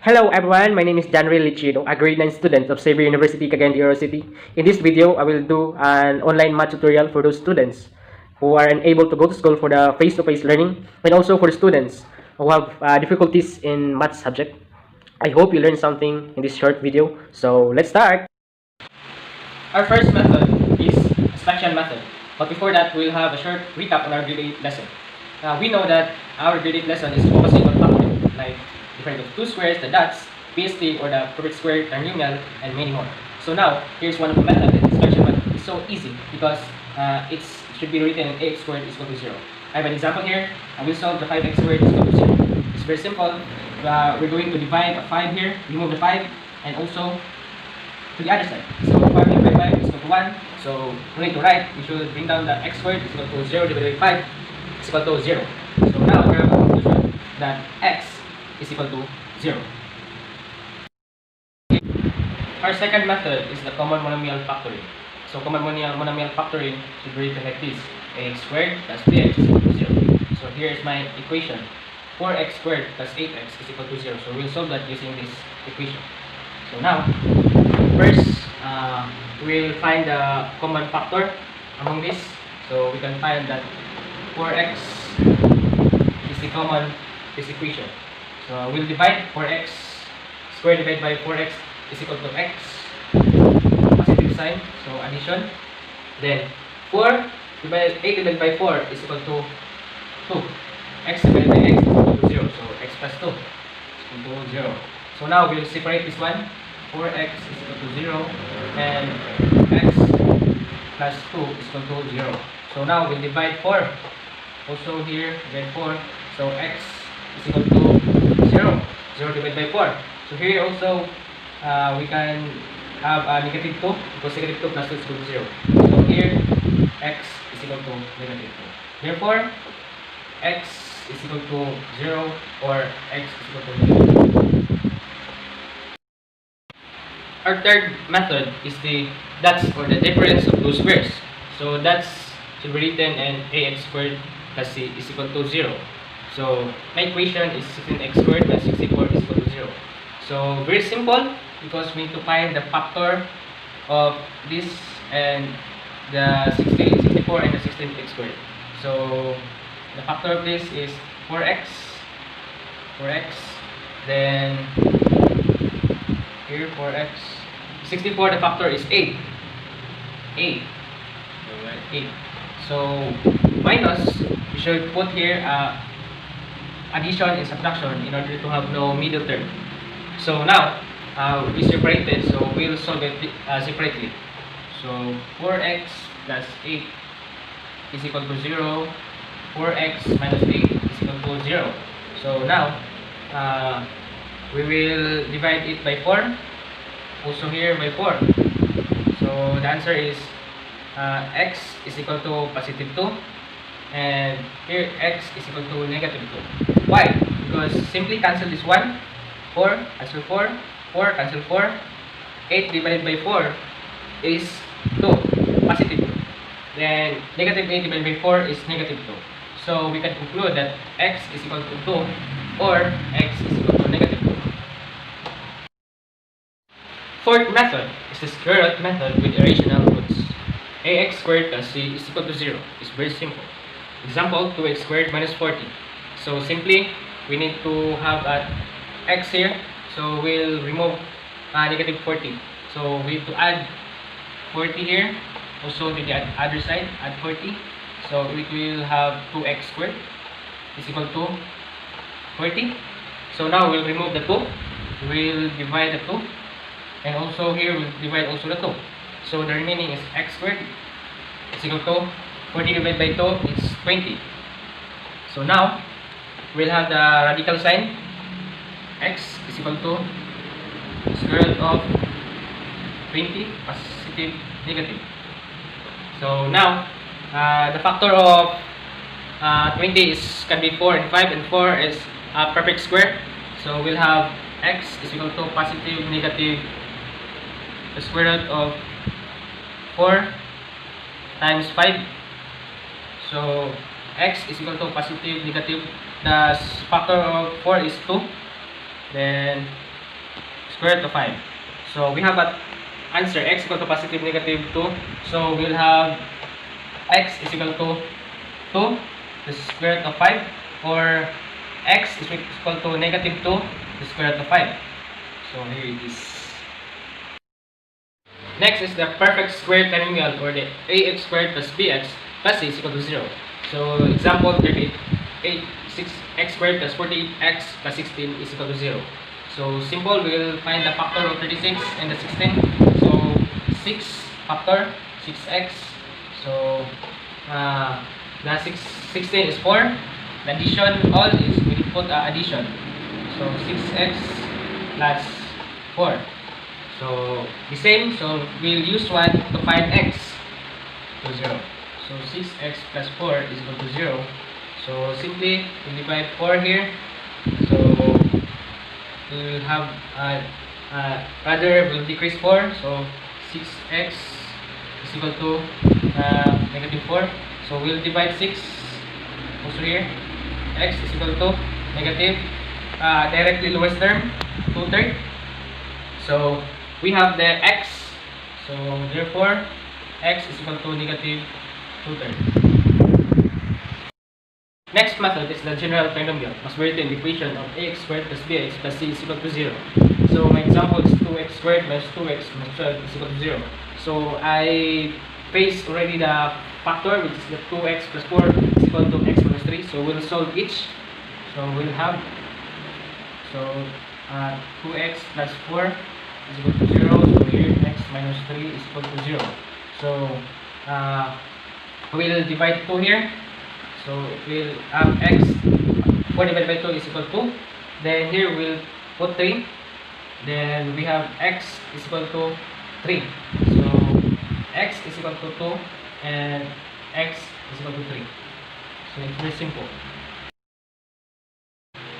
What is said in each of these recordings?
Hello everyone, my name is Lechido, a grade 9 student of Xavier University, Cagayan de Oro City. In this video, I will do an online math tutorial for those students who are unable to go to school for the face-to-face learning, and also for the students who have difficulties in math subject. I hope you learned something in this short video, so let's start! Our first method is expansion method, but before that, we'll have a short recap on our grade 8 lesson. We know that our grade 8 lesson is focusing on factoring, like different of two squares, the dots, PST, or the perfect square, trinomial, and many more. So now, here's one of the methods. The expansion method is so easy because it should be written in ax squared is equal to 0. I have an example here. I will solve the 5x squared is equal to 0. It's very simple. We're going to divide a 5 here, remove the 5, and also to the other side. So 5 divided by 5 is equal to 1. So no need to write. We should bring down the x squared is equal to 0 divided by 5 is equal to 0. So now we have a conclusion that x is equal to 0. Our second method is the common monomial factoring. So common monomial factoring should be written like this: ax squared plus bx is equal to 0. So here is my equation: 4x squared plus 8x is equal to 0. So we'll solve that using this equation. So now, first we'll find the common factor among this. So we can find that 4x is the common this equation. So we'll divide 4x squared divided by 4x is equal to x, positive sign, so addition. Then 8 divided by 4 is equal to 2. X divided by x is equal to 0, so x plus 2 is equal to 0. So now we'll separate this one. 4x is equal to 0 and x plus 2 is equal to 0. So now we'll divide 4. Also here, divide 4. So x is equal to 0. 0 divided by 4. So here also we can have negative 2 because negative 2 plus 2 is equal to 0. So here x is equal to negative 2. Therefore, x is equal to 0 or x is equal to negative 2. Our third method is the dots or the difference of two squares. So dots should be written in ax squared plus c is equal to 0. So my equation is 16x squared plus 64 is equal to 0. So very simple because we need to find the factor of this and the 64 and the 16x squared. So the factor of this is 4x, then here 4x, 64 the factor is 8. So minus, we should put here addition and subtraction in order to have no middle term. So now we separated, so we'll solve it separately. So 4x plus 8 is equal to 0. 4x minus 8 is equal to 0. So now we will divide it by 4. Also here by 4. So the answer is x is equal to positive 2. And here x is equal to negative 2. Why? Because simply cancel this one. 4 cancel 4. 4 cancel 4. 8 divided by 4 is 2. Positive 2. Then negative 8 divided by 4 is negative 2. So we can conclude that x is equal to 2 or x is equal to negative 2. Fourth method is the square root method with irrational roots. Ax squared plus c is equal to 0. It's very simple. Example, 2x squared minus 40. So simply, we need to have an x here. So we'll remove negative 40. So we need to add 40 here. Also to the other side, add 40. So we will have 2x squared is equal to 40. So now we'll remove the 2. We'll divide the 2. And also here we'll divide also the 2. So the remaining is x squared is equal to 40 divided by 2 is 20. So now we'll have the radical sign. X is equal to square root of 20 positive negative. So now the factor of 20 can be 4 and 5, and 4 is a perfect square. So we'll have x is equal to positive negative the square root of 4 times 5. So x is equal to positive negative. The factor of 4 is 2. Then square root of 5. So we have an answer x equal to positive negative 2. So we'll have x is equal to 2 the square root of 5, or x is equal to negative 2 the square root of 5. So here it is. Next is the perfect square trinomial, or the ax squared plus bx plus c is equal to 0. So example 6x squared plus 48x plus 16 is equal to 0. So simple, we will find the factor of 36 and the 16. So 6 factor 6x. So the 16 is 4. The addition all is we put addition. So 6x plus 4. So the same. So we'll use 1 to find x to 0. So 6x plus 4 is equal to 0. So simply we divide 4 here. So we'll have rather we'll decrease 4. So 6x is equal to negative 4. So we'll divide 6 also here. X is equal to negative directly lowest term 2/3. So we have the x. So therefore x is equal to negative 2/3. Next method is the general trinomial, must be written in the equation of ax squared plus bx plus c is equal to 0. So my example is 2x squared minus 2x minus 12 is equal to 0. So I faced already the factor, which is the 2x plus 4 is equal to x minus 3. So we'll solve each. So we'll have 2x plus 4 is equal to 0. So here x minus 3 is equal to 0. So we'll divide 2 here. So it will have x 4 divided by 2 is equal to. Then here we'll put 3. Then we have x is equal to 3. So x is equal to 2 and x is equal to 3. So it's very simple.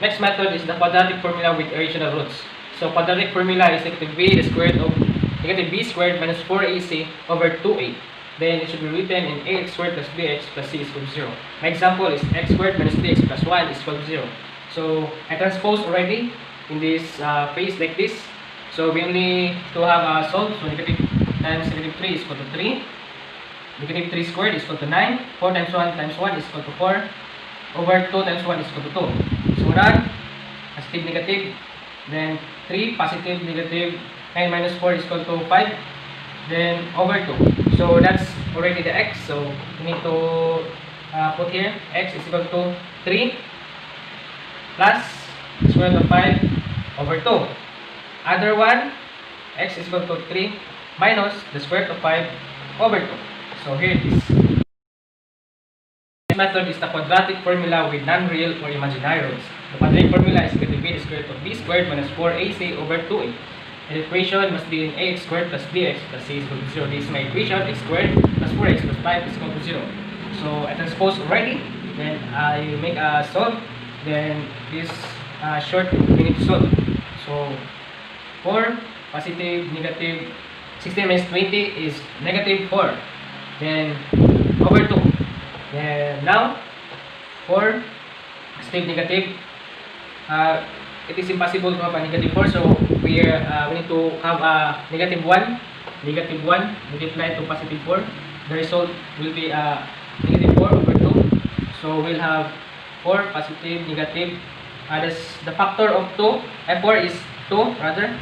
Next method is the quadratic formula with irrational roots. So quadratic formula is negative b the square root of negative b squared minus 4ac over 2a. Then it should be written in ax squared plus bx plus c is equal to 0. My example is x squared minus 3x plus 1 is equal to 0. So I transpose already in this phase like this. So we only to have a solve. So negative times negative 3 is equal to 3. Negative 3 squared is equal to 9. 4 times 1 times 1 is equal to 4. Over 2 times 1 is equal to 2. So run positive negative. Then 3 positive negative 9 minus 4 is equal to 5. Then over 2. So that's already the x. So we need to put here x is equal to 3 plus square root of 5 over 2. Other one, x is equal to 3 minus the square root of 5 over 2. So here it is. This method is the quadratic formula with non-real or imaginary roots. The quadratic formula is negative b the square root of b squared minus 4ac over 2a. The equation must be in ax squared plus bx plus c is equal to 0. This is my equation, x squared plus 4x plus 5 is equal to 0. So I transpose already, then I make a solve, then this short we need to solve. So 4 positive negative 16 minus 20 is negative 4. Then over 2. Then now 4 positive negative. It is impossible to have a negative 4, so we need to have a negative 1. Negative 1 multiplied to positive 4. The result will be negative 4 over 2. So we'll have 4 positive negative. The factor of 2, 4 is 2 rather.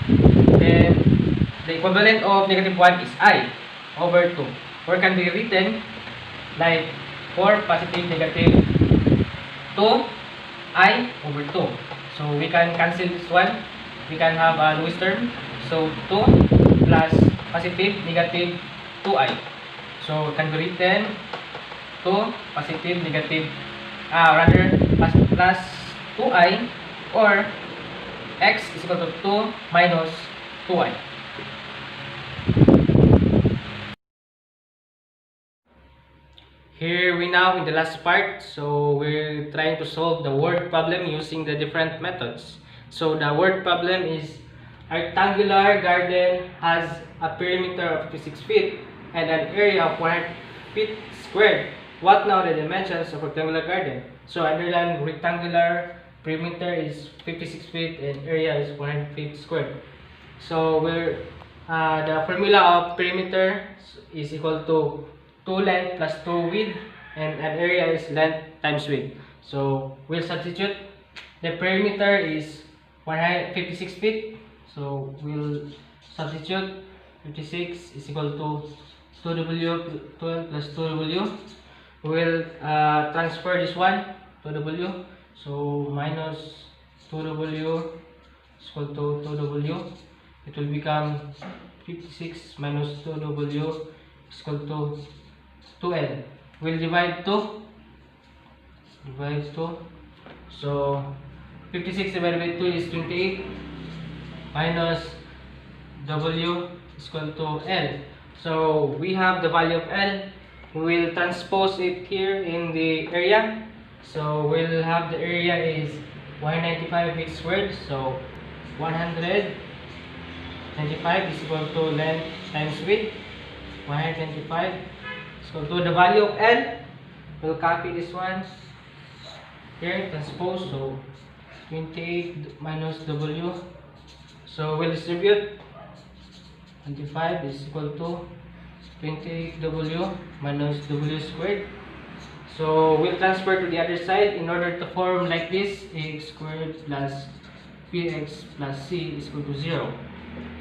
Then the equivalent of negative 1 is I over 2. 4 can be written like 4 positive negative 2 I over 2. So we can cancel this one. We can have a lowest term. So 2 plus positive negative 2i. So it can be written 2 positive negative rather plus 2i, or x is equal to 2 minus 2i. Here we now in the last part. So we're trying to solve the word problem using the different methods. So the word problem is a rectangular garden has a perimeter of 56 feet and an area of 100 feet squared. What now the dimensions of rectangular garden? So other than rectangular perimeter is 56 feet and area is 100 feet squared. So the formula of perimeter is equal to 2 length plus 2 width, and an area is length times width. So we'll substitute. The perimeter is 156 feet. So we'll substitute 56 is equal to 2W 12 plus 2W. We'll transfer this one to W. So minus 2W is equal to 2W. It will become 56 minus 2W is equal to 2L. We'll divide 2. So 56 divided by 2 is 28 minus W is equal to L. So we have the value of L. We will transpose it here in the area. So we'll have the area is 195 feet squared. So 195 is equal to length times width. 125 is equal to the value of L. We'll copy this one here, transpose. So 28 minus W. So we'll distribute. 25 is equal to 28W minus W squared. So we'll transfer to the other side in order to form like this: ax squared plus bx plus c is equal to 0.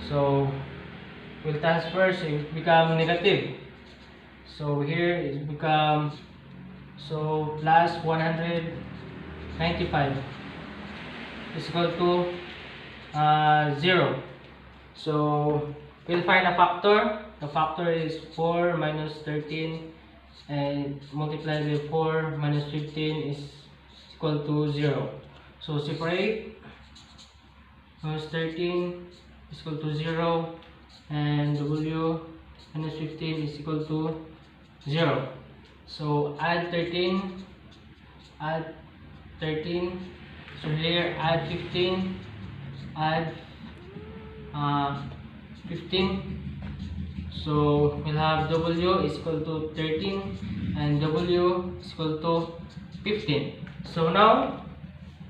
So we'll transfer, so it become negative. So here it become plus 195 is equal to 0. So we'll find a factor. The factor is 4 minus 13, and multiplied by 4 minus 15 is equal to 0. So separate. Minus 13 is equal to 0, and W minus 15 is equal to 0. So add 13. So here add 15. Add 15. So we'll have W is equal to 13 and W is equal to 15. So now,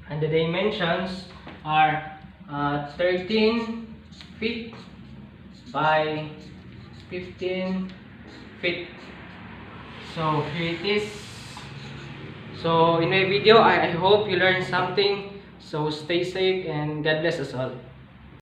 and the dimensions are 13 feet by 15 feet. So here it is. So in my video, I hope you learned something. So stay safe and God bless us all.